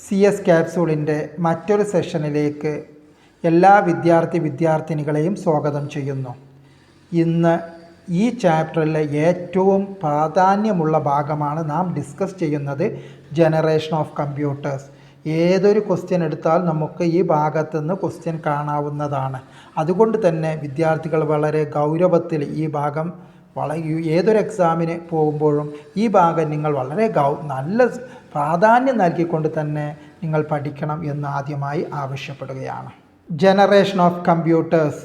CS ക്യാപ്സൂളിൻ്റെ മറ്റൊരു സെഷനിലേക്ക് എല്ലാ വിദ്യാർത്ഥിനികളെയും സ്വാഗതം ചെയ്യുന്നു. ഇന്ന് ഈ ചാപ്റ്ററിലെ ഏറ്റവും പ്രാധാന്യമുള്ള ഭാഗമാണ് നാം ഡിസ്കസ് ചെയ്യുന്നത്, ജനറേഷൻ ഓഫ് കമ്പ്യൂട്ടേഴ്സ്. ഏതൊരു ക്വസ്റ്റ്യൻ എടുത്താൽ നമുക്ക് ഈ ഭാഗത്തു നിന്ന് ക്വസ്റ്റ്യൻ കാണാവുന്നതാണ്. അതുകൊണ്ട് തന്നെ വിദ്യാർത്ഥികൾ വളരെ ഗൗരവത്തിൽ ഈ ഭാഗം ഏതൊരു എക്സാമിന് പോകുമ്പോഴും ഈ ഭാഗം നിങ്ങൾ വളരെ നല്ല പ്രാധാന്യം നൽകിക്കൊണ്ട് തന്നെ നിങ്ങൾ പഠിക്കണം എന്ന് ആദ്യമായി ആവശ്യപ്പെടുകയാണ്. Generation of computers.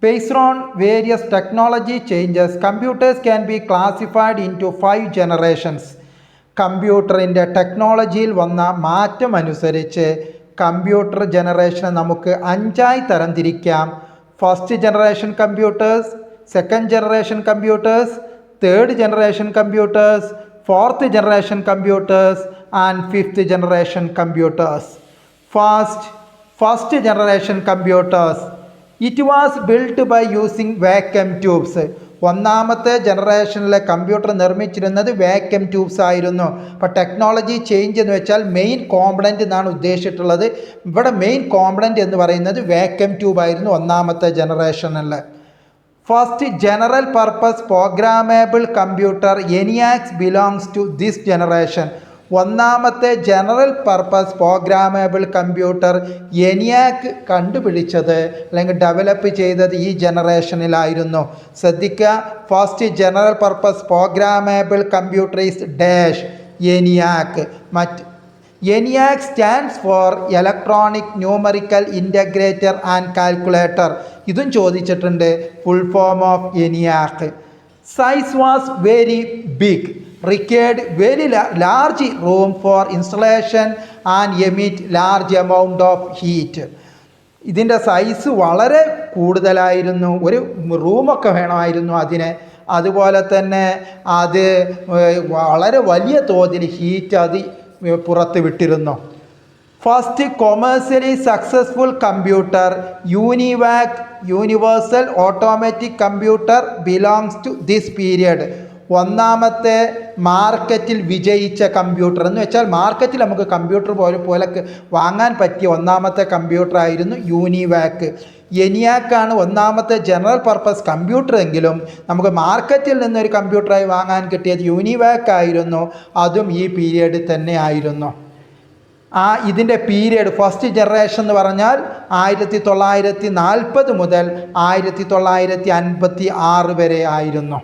Based on various technology changes, computers can be classified into 5 generations. കമ്പ്യൂട്ടറിൻ്റെ ടെക്നോളജിയിൽ വന്ന മാറ്റം അനുസരിച്ച് കമ്പ്യൂട്ടർ ജനറേഷനെ നമുക്ക് 5ആയി തരംതിരിക്കാം. First generation computers, second generation computers, third generation computers, fourth generation computers and fifth generation computers. First generation computers. It was built by using vacuum tubes. ഒന്നാമത്തെ ജനറേഷനിലെ കമ്പ്യൂട്ടർ നിർമ്മിച്ചിരുന്നത് വാക്വം ട്യൂബ്സ് ആയിരുന്നു. അപ്പോൾ ടെക്നോളജി ചേഞ്ച് എന്ന് വെച്ചാൽ main component എന്നാണ് ഉദ്ദേശിച്ചിട്ടുള്ളത്. ഇവിടെ main component എന്ന് പറയുന്നത് വാക്വം ട്യൂബ് ആയിരുന്നു ഒന്നാമത്തെ ജനറേഷനിൽ. First general purpose programmable computer ENIAC belongs to this generation. ഒന്നാമത്തെ general purpose programmable computer ENIAC കണ്ടുപിടിച്ചത് അല്ലെങ്കിൽ ഡെവലപ്പ് ചെയ്തത് ഈ ജനറേഷനിലായിരുന്നു. ശ്രദ്ധിക്കുക, first general purpose programmable computer is dash ENIAC. ENIAC stands for electronic numerical integrator and calculator. ഇതും ചോദിച്ചിട്ടുണ്ട്, full form of ENIAC. Size was very big, required very large room for installation and emit large amount of heat. ഇതിൻ്റെ size വളരെ കൂടുതലായിരുന്നു, ഒരു റൂമൊക്കെ വേണമായിരുന്നു അതിന്. അതുപോലെ തന്നെ അത് വളരെ വലിയ തോതിൽ ഹീറ്റ് അത് പുറത്ത് വിട്ടിരുന്നു. First commercially successful computer UNIVAC universal automatic computer belongs to this period. ഒന്നാമത്തെ മാർക്കറ്റിൽ വിജയിച്ച കമ്പ്യൂട്ടർ എന്ന് വെച്ചാൽ മാർക്കറ്റിൽ നമുക്ക് കമ്പ്യൂട്ടർ പോലെ വാങ്ങാൻ പറ്റിയ ഒന്നാമത്തെ കമ്പ്യൂട്ടർ ആയിരുന്നു UNIVAC. ENIAC ആണ് ഒന്നാമത്തെ ജനറൽ പർപ്പസ് കമ്പ്യൂട്ടർ എങ്കിലും നമുക്ക് മാർക്കറ്റിൽ നിന്നൊരു കമ്പ്യൂട്ടറായി വാങ്ങാൻ കിട്ടിയത് UNIVAC ആയിരുന്നു. അതും ഈ പീരിയഡ് തന്നെ ആയിരുന്നു. ഇതിൻ്റെ പീരിയഡ് ഫസ്റ്റ് ജനറേഷൻ എന്ന് പറഞ്ഞാൽ 1940 മുതൽ 1956 വരെ ആയിരുന്നു.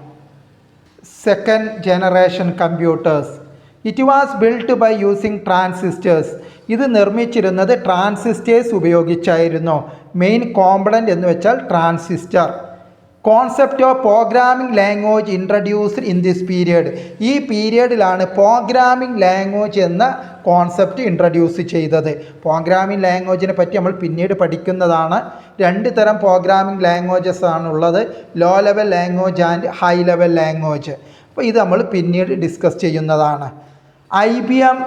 Second generation computers. It was built by using transistors. ഇത് നിർമ്മിച്ചിരുന്നത് ട്രാൻസിസ്റ്റേഴ്സ് ഉപയോഗിച്ചായിരുന്നു. മെയിൻ കോമ്പണൻ്റ് എന്ന് വെച്ചാൽ transistor. Concept of programming language introduced in this period. ഈ പീരിയഡിലാണ് പ്രോഗ്രാമിംഗ് ലാംഗ്വേജ് എന്ന കോൺസെപ്റ്റ് ഇൻട്രൊഡ്യൂസ് ചെയ്തത്. പ്രോഗ്രാമിംഗ് ലാംഗ്വേജിനെ പറ്റി നമ്മൾ പിന്നീട് പഠിക്കുന്നതാണ്. 2 തരം പ്രോഗ്രാമിംഗ് ലാംഗ്വേജസ് ആണുള്ളത്, low level language and high level language. അപ്പോൾ ഇത് നമ്മൾ പിന്നീട് ഡിസ്കസ് ചെയ്യുന്നതാണ്. IBM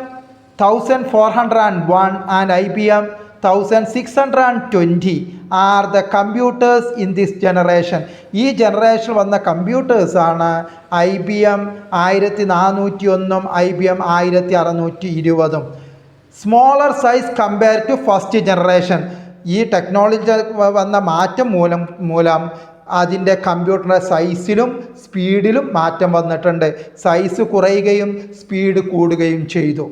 1401 and IBM 1620 are the computers in this generation. ഈ ജനറേഷൻ വന്ന കമ്പ്യൂട്ടേഴ്സാണ് IBM 1401 IBM 1620. Smaller size compare to first generation. ഈ ടെക്നോളജി വന്ന മാറ്റം മൂലം അതിൻ്റെ കമ്പ്യൂട്ടറിൻ്റെ സൈസിലും സ്പീഡിലും മാറ്റം വന്നിട്ടുണ്ട്. സൈസ് കുറയുകയും സ്പീഡ് കൂടുകയും ചെയ്തു.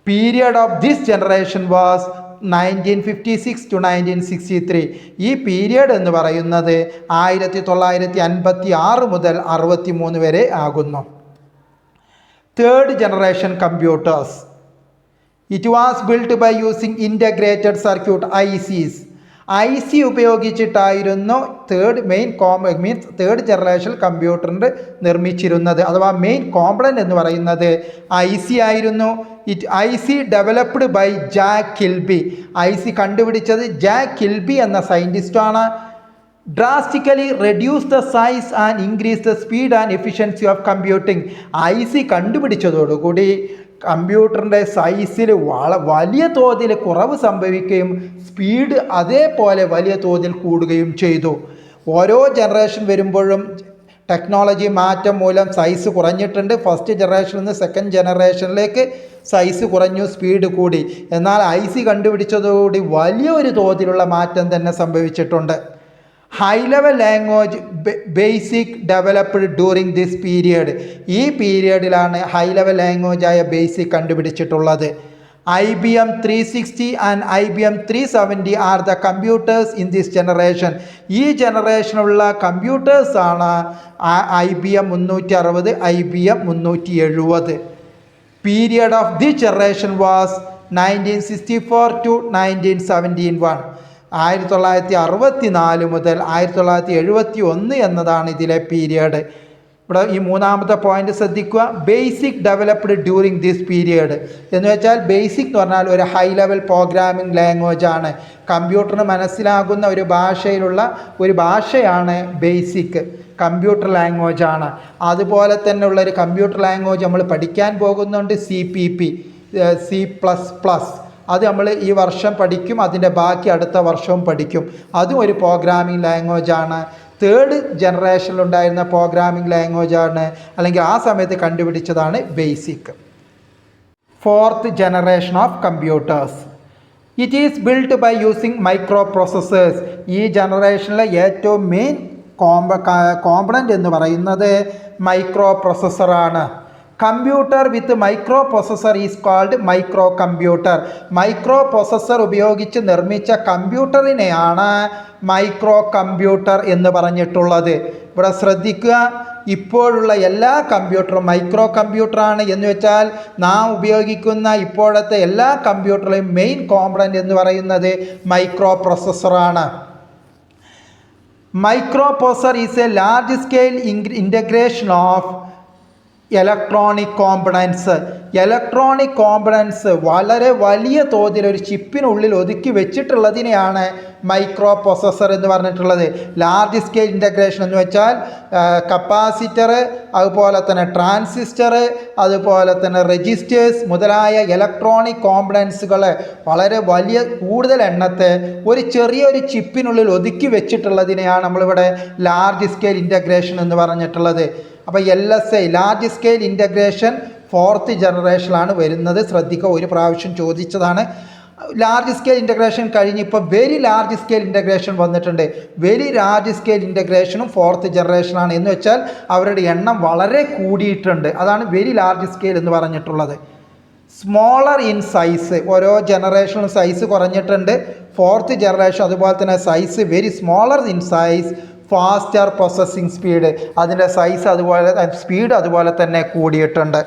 Period of this generation was 1956 to 1963. ഈ പീരിയഡ് എന്ന് പറയുന്നത് 1956 മുതൽ 63 വരെ ആകുന്നു. Third generation computers. It was built by using integrated circuit ICs. IC ഉപയോഗിച്ചിട്ടായിരുന്നു തേർഡ് ജനറേഷൻ കമ്പ്യൂട്ടറിൻ്റെ നിർമ്മിച്ചിരുന്നത്. അഥവാ മെയിൻ കോമ്പണൻ്റ് എന്ന് പറയുന്നത് IC ആയിരുന്നു. IC developed by Jack Kilby. IC കണ്ടുപിടിച്ചത് ജാക്ക് കിൽബി എന്ന സയൻറ്റിസ്റ്റാണ്. Drastically reduce the size and increase the speed and efficiency of computing. IC കണ്ടുപിടിച്ചതോടുകൂടി കമ്പ്യൂട്ടറിൻ്റെ സൈസിൽ വലിയ തോതിൽ കുറവ് സംഭവിക്കുകയും സ്പീഡ് അതേപോലെ വലിയ തോതിൽ കൂടുകയും ചെയ്തു. ഓരോ ജനറേഷൻ വരുമ്പോഴും ടെക്നോളജി മാറ്റം മൂലം സൈസ് കുറഞ്ഞിട്ടുണ്ട്. ഫസ്റ്റ് ജനറേഷനിൽ നിന്ന് സെക്കൻഡ് ജനറേഷനിലേക്ക് സൈസ് കുറഞ്ഞു, സ്പീഡ് കൂടി. എന്നാൽ IC കണ്ടുപിടിച്ചതോടുകൂടി വലിയൊരു തോതിലുള്ള മാറ്റം തന്നെ സംഭവിച്ചിട്ടുണ്ട്. High level language BASIC developed during this period. ഈ പീരിയഡിലാണ് ഹൈ ലെവൽ ലാംഗ്വേജായ ബേസിക് കണ്ടുപിടിച്ചിട്ടുള്ളത്. IBM 360 and IBM 370 are the computers in this generation. ഈ ജനറേഷനുള്ള കമ്പ്യൂട്ടേഴ്സാണ് IBM 360, IBM 370. Period of this generation was 1964 to 1971. 1964 മുതൽ 1971 എന്നതാണ് ഇതിലെ പീരിയഡ്. ഇവിടെ ഈ മൂന്നാമത്തെ പോയിന്റ് ശ്രദ്ധിക്കുക. Basic developed during this period എന്ന് വെച്ചാൽ ബേസിക് എന്ന് പറഞ്ഞാൽ ഒരു ഹൈ ലെവൽ പ്രോഗ്രാമിംഗ് ലാംഗ്വേജ് ആണ്. കമ്പ്യൂട്ടറിന് മനസ്സിലാകുന്ന ഒരു ഭാഷയിലുള്ള ഒരു ഭാഷയാണ് ബേസിക്. കമ്പ്യൂട്ടർ ലാംഗ്വേജ് ആണ്. അതുപോലെ തന്നെ ഉള്ളൊരു കമ്പ്യൂട്ടർ ലാംഗ്വേജ് നമ്മൾ പഠിക്കാൻ പോകുന്നുണ്ട്, CPP, C++. അത് നമ്മൾ ഈ വർഷം പഠിക്കും, അതിൻ്റെ ബാക്കി അടുത്ത വർഷവും പഠിക്കും. അതും ഒരു പ്രോഗ്രാമിംഗ് ലാംഗ്വേജ് ആണ്. തേർഡ് ജനറേഷനിലുണ്ടായിരുന്ന പ്രോഗ്രാമിംഗ് ലാംഗ്വേജ് ആണ്, അല്ലെങ്കിൽ ആ സമയത്ത് കണ്ടുപിടിച്ചതാണ് BASIC. Fourth generation of computers. It is build by using microprocessors. ഈ ജനറേഷനിലെ ഏറ്റവും മെയിൻ കോമ്പണൻ്റ് എന്ന് പറയുന്നത് മൈക്രോ പ്രോസസ്സറാണ്. Computer with microprocessor is called microcomputer. Microprocessor ഉപയോഗിച്ച് നിർമ്മിച്ച കമ്പ്യൂട്ടറിനെയാണ് മൈക്രോ കമ്പ്യൂട്ടർ എന്ന് പറഞ്ഞിട്ടുള്ളത്. ഇവിടെ ശ്രദ്ധിക്കുക, ഇപ്പോഴുള്ള എല്ലാ കമ്പ്യൂട്ടറും മൈക്രോ കമ്പ്യൂട്ടറാണ്. എന്ന് വെച്ചാൽ നാം ഉപയോഗിക്കുന്ന ഇപ്പോഴത്തെ എല്ലാ കമ്പ്യൂട്ടറിലെയും മെയിൻ കോമ്പണൻ്റ് എന്ന് പറയുന്നത് മൈക്രോ പ്രോസസ്സറാണ്. Microprocessor is a large scale integration of electronic components. Electronic components വളരെ വലിയ തോതിൽ ഒരു ചിപ്പിനുള്ളിൽ ഒതുക്കി വെച്ചിട്ടുള്ളതിനെയാണ് മൈക്രോ പ്രോസസ്സർ എന്ന് പറഞ്ഞിട്ടുള്ളത്. ലാർജ് സ്കെയിൽ ഇൻ്റഗ്രേഷൻ എന്ന് വെച്ചാൽ കപ്പാസിറ്റർ, അതുപോലെ തന്നെ ട്രാൻസിസ്റ്റർ, അതുപോലെ തന്നെ രജിസ്റ്റേഴ്സ് മുതലായ ഇലക്ട്രോണിക് കോമ്പണൻസുകൾ വളരെ വലിയ കൂടുതൽ എണ്ണത്തെ ഒരു ചെറിയൊരു ചിപ്പിനുള്ളിൽ ഒതുക്കി വെച്ചിട്ടുള്ളതിനെയാണ് നമ്മളിവിടെ ലാർജ് സ്കെയിൽ ഇൻ്റഗ്രേഷൻ എന്ന് പറഞ്ഞിട്ടുള്ളത്. അപ്പോൾ LSI large scale integration fourth ജനറേഷനിലാണ് വരുന്നത്. ശ്രദ്ധിക്കുക, ഒരു പ്രാവശ്യം ചോദിച്ചതാണ്. ലാർജ് സ്കെയിൽ ഇൻ്റഗ്രേഷൻ കഴിഞ്ഞ് ഇപ്പോൾ വെരി ലാർജ് സ്കെയിൽ ഇൻ്റഗ്രേഷൻ വന്നിട്ടുണ്ട്. വെരി ലാർജ് സ്കെയിൽ ഇൻ്റഗ്രേഷനും ഫോർത്ത് ജനറേഷനാണ്. എന്ന് വെച്ചാൽ അവരുടെ എണ്ണം വളരെ കൂടിയിട്ടുണ്ട്. അതാണ് വെരി ലാർജ് സ്കെയിൽ എന്ന് പറഞ്ഞിട്ടുള്ളത്. സ്മോളർ ഇൻ സൈസ്, ഓരോ ജനറേഷനും സൈസ് കുറഞ്ഞിട്ടുണ്ട്. ഫോർത്ത് ജനറേഷൻ അതുപോലെ തന്നെ size very smaller in size, faster processing speed, അതിൻ്റെ സൈസ് അതുപോലെ സ്പീഡ് അതുപോലെ തന്നെ കൂടിയിട്ടുണ്ട്.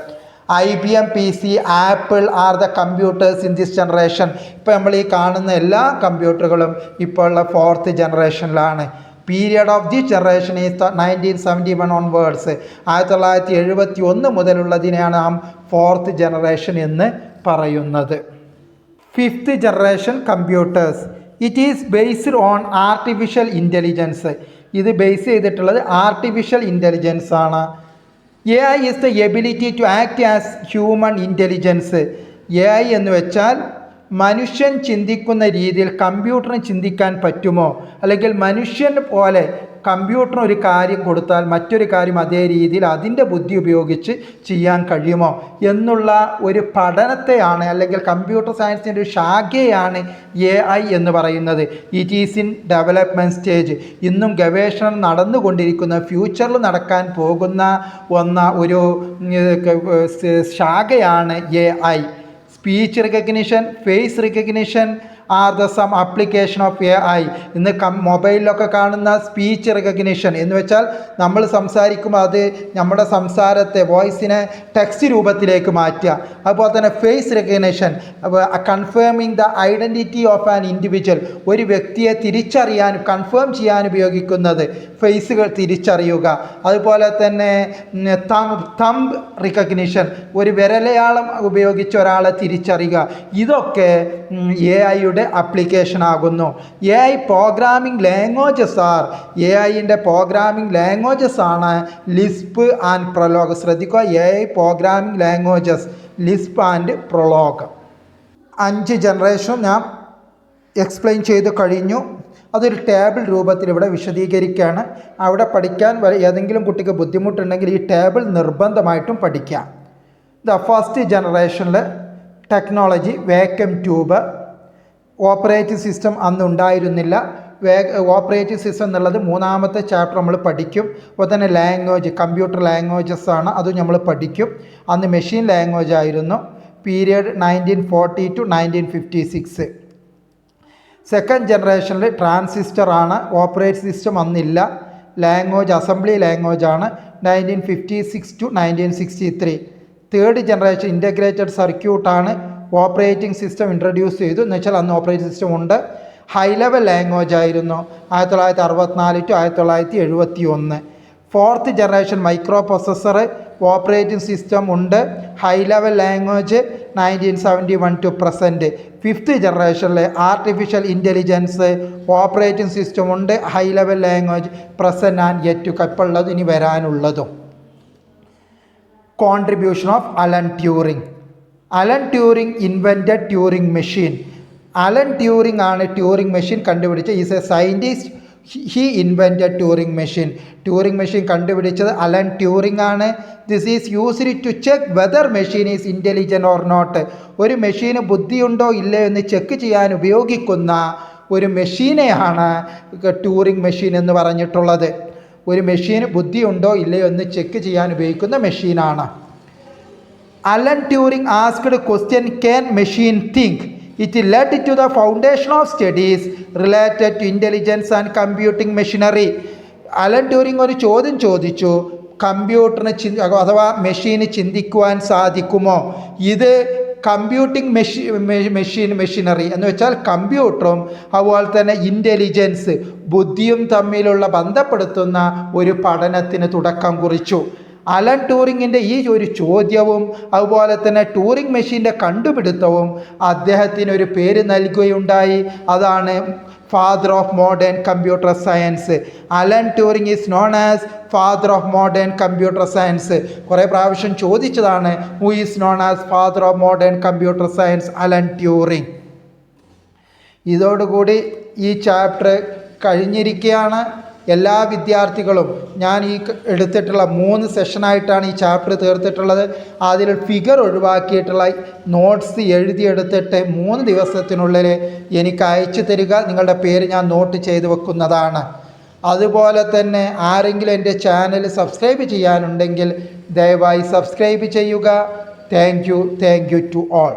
IBM PC, Apple are the computers in this generation. ഇപ്പോൾ നമ്മൾ ഈ കാണുന്ന എല്ലാ കമ്പ്യൂട്ടറുകളും ഇപ്പോൾ ഉള്ള ഫോർത്ത് ജനറേഷനിലാണ്. Period of this generation is 1971 onwards. 1971 മുതലുള്ളതിനെയാണ് നാം ഫോർത്ത് ജനറേഷൻ എന്ന് പറയുന്നത്. Fifth generation computers. It is based on artificial intelligence. ഇത് ബേസ് ചെയ്തിട്ടുള്ളത് ആർട്ടിഫിഷ്യൽ ഇൻ്റലിജൻസ് ആണ്. AI is the ability to act as human intelligence. AI എന്ന് വെച്ചാൽ മനുഷ്യൻ ചിന്തിക്കുന്ന രീതിയിൽ കമ്പ്യൂട്ടറിന് ചിന്തിക്കാൻ പറ്റുമോ, അല്ലെങ്കിൽ മനുഷ്യൻ പോലെ കമ്പ്യൂട്ടറിന് ഒരു കാര്യം കൊടുത്താൽ മറ്റൊരു കാര്യം അതേ രീതിയിൽ അതിൻ്റെ ബുദ്ധി ഉപയോഗിച്ച് ചെയ്യാൻ കഴിയുമോ എന്നുള്ള ഒരു പഠനത്തെയാണ്, അല്ലെങ്കിൽ കമ്പ്യൂട്ടർ സയൻസിൻ്റെ ഒരു ശാഖയാണ് AI എന്ന് പറയുന്നത്. It is in development stage. ഇന്നും ഗവേഷണം നടന്നുകൊണ്ടിരിക്കുന്ന, ഫ്യൂച്ചറിൽ നടക്കാൻ പോകുന്ന ഒരു ശാഖയാണ് AI. Speech recognition, face recognition are the some application of AI. ഇന്ന് മൊബൈലിലൊക്കെ കാണുന്ന സ്പീച്ച് റിക്കഗ്നിഷൻ എന്ന് വെച്ചാൽ നമ്മൾ സംസാരിക്കുമ്പോൾ അത് നമ്മുടെ സംസാരത്തെ, വോയിസിനെ ടെക്സ്റ്റ് രൂപത്തിലേക്ക് മാറ്റുക. അതുപോലെ തന്നെ face recognition, confirming the identity of an individual. ഒരു വ്യക്തിയെ തിരിച്ചറിയാൻ, കൺഫേം ചെയ്യാൻ ഉപയോഗിക്കുന്നത് ഫേസുകൾ തിരിച്ചറിയുക. അതുപോലെ തന്നെ തമ്പ് റിക്കഗ്നിഷൻ, ഒരു വിരലയാളം ഉപയോഗിച്ച് ഒരാളെ തിരിച്ചറിയുക. ഇതൊക്കെ AI ആപ്ലിക്കേഷൻ ആകുന്നു. AI പ്രോഗ്രാമിംഗ് ലാംഗ്വേജസ് ആർ, AIൻ്റെ പ്രോഗ്രാമിംഗ് ലാംഗ്വേജസ് ആണ് ലിസ്പ് ആൻഡ് പ്രൊലോഗ്. ശ്രദ്ധിക്കുക, AI programming languages Lisp and Prolog. 5 generation ഞാൻ എക്സ്പ്ലെയിൻ ചെയ്ത് കഴിഞ്ഞു. അതൊരു ടേബിൾ രൂപത്തിൽ ഇവിടെ വിശദീകരിക്കുകയാണ്. അവിടെ പഠിക്കാൻ ഏതെങ്കിലും കുട്ടിക്ക് ബുദ്ധിമുട്ടുണ്ടെങ്കിൽ ഈ ടേബിൾ നിർബന്ധമായിട്ടും പഠിക്കാം. ഫസ്റ്റ് ജനറേഷനിൽ technology vacuum tube. Operating system അന്ന് ഉണ്ടായിരുന്നില്ല. ഓപ്പറേറ്റിംഗ് സിസ്റ്റം എന്നുള്ളത് മൂന്നാമത്തെ ചാപ്റ്റർ നമ്മൾ പഠിക്കും. അപ്പോൾ തന്നെ ലാംഗ്വേജ്, കമ്പ്യൂട്ടർ ലാംഗ്വേജസ് ആണ്, അതും നമ്മൾ പഠിക്കും. അന്ന് മെഷീൻ ലാംഗ്വേജ് ആയിരുന്നു. Period 1940 to 1956. സെക്കൻഡ് ജനറേഷനിൽ ട്രാൻസിസ്റ്റർ ആണ്, ഓപ്പറേറ്റിംഗ് സിസ്റ്റം അന്നില്ല. ലാംഗ്വേജ് അസംബ്ലി ലാംഗ്വേജ് ആണ്, 1956 to 1963. തേർഡ് ജനറേഷൻ ഇൻ്റഗ്രേറ്റഡ് സർക്യൂട്ടാണ്, ഓപ്പറേറ്റിംഗ് സിസ്റ്റം ഇൻട്രൊഡ്യൂസ് ചെയ്തു. എന്ന് വെച്ചാൽ അന്ന് ഓപ്പറേറ്റിംഗ് സിസ്റ്റം ഉണ്ട്. ഹൈ ലെവൽ ലാംഗ്വേജ് ആയിരുന്നു 1964 to 1971. Fourth generation microprocessor, operating system ഉണ്ട്, high level language 1971 to present. Fifth ജനറേഷനിൽ ആർട്ടിഫിഷ്യൽ ഇൻ്റലിജൻസ്, ഓപ്പറേറ്റിംഗ് സിസ്റ്റം ഉണ്ട്, high level language, present and yet to ഇപ്പോൾ ഉള്ളത് ഇനി വരാനുള്ളതും. Contribution of Alan Turing. Alan Turing invented Turing machine. Alan Turing ആണ് Turing machine കണ്ടുപിടിച്ചത്. Is a scientist. He invented Turing machine. Turing machine കണ്ടുപിടിച്ചത് Alan Turing ആണ്. This is used to check whether machine is intelligent or not. ഒരു മെഷീന് ബുദ്ധിയുണ്ടോ ഇല്ലയോ എന്ന് check ചെയ്യാൻ ഉപയോഗിക്കുന്ന ഒരു മെഷീനെയാണ് ട്യൂറിംഗ് മെഷീൻ എന്ന് പറഞ്ഞിട്ടുള്ളത്. ഒരു മെഷീന് ബുദ്ധിയുണ്ടോ ഇല്ലയോ എന്ന് ചെക്ക് ചെയ്യാൻ ഉപയോഗിക്കുന്ന മെഷീനാണ്. Allen Turing asked question, can machine think? It led to the foundation of studies related to intelligence and computing machinery. Allen Turing ഒരു ചോദ്യം ചോദിച്ചു, കമ്പ്യൂട്ടറിന് അഥവാ മെഷീന് ചിന്തിക്കുവാൻ സാധിക്കുമോ? ഇത് കമ്പ്യൂട്ടിംഗ് മെഷീനറി എന്ന് വെച്ചാൽ കമ്പ്യൂട്ടറും അതുപോലെ തന്നെ ഇൻ്റലിജൻസ്, ബുദ്ധിയും തമ്മിലുള്ള ബന്ധപ്പെടുത്തുന്ന ഒരു പഠനത്തിന് തുടക്കം കുറിച്ചു. അലൻ ട്യൂറിങ്ങിൻ്റെ ഈ ഒരു ചോദ്യവും അതുപോലെ തന്നെ ട്യൂറിംഗ് മെഷീൻ്റെ കണ്ടുപിടുത്തവും അദ്ദേഹത്തിന് ഒരു പേര് നൽകുകയുണ്ടായി. അതാണ് father of modern computer science. Allen Turing is known as father of modern computer science. കുറേ പ്രാവശ്യം ചോദിച്ചതാണ്, who is known as father of modern computer science? Allen Turing. ഇതോടുകൂടി ഈ ചാപ്റ്റർ കഴിഞ്ഞിരിക്കുകയാണ്. എല്ലാ വിദ്യാർത്ഥികളും, ഞാൻ ഈ എടുത്തിട്ടുള്ള 3 സെഷനായിട്ടാണ് ഈ ചാപ്റ്റർ തീർത്തിട്ടുള്ളത്. അതിൽ ഫിഗർ ഒഴിവാക്കിയിട്ടുള്ള നോട്ട്സ് എഴുതിയെടുത്തിട്ട് 3 ദിവസത്തിനുള്ളിൽ എനിക്ക് അയച്ചു തരിക. നിങ്ങളുടെ പേര് ഞാൻ നോട്ട് ചെയ്ത് വെക്കുന്നതാണ്. അതുപോലെ തന്നെ ആരെങ്കിലും എൻ്റെ ചാനൽ സബ്സ്ക്രൈബ് ചെയ്യാനുണ്ടെങ്കിൽ ദയവായി സബ്സ്ക്രൈബ് ചെയ്യുക. Thank you to all.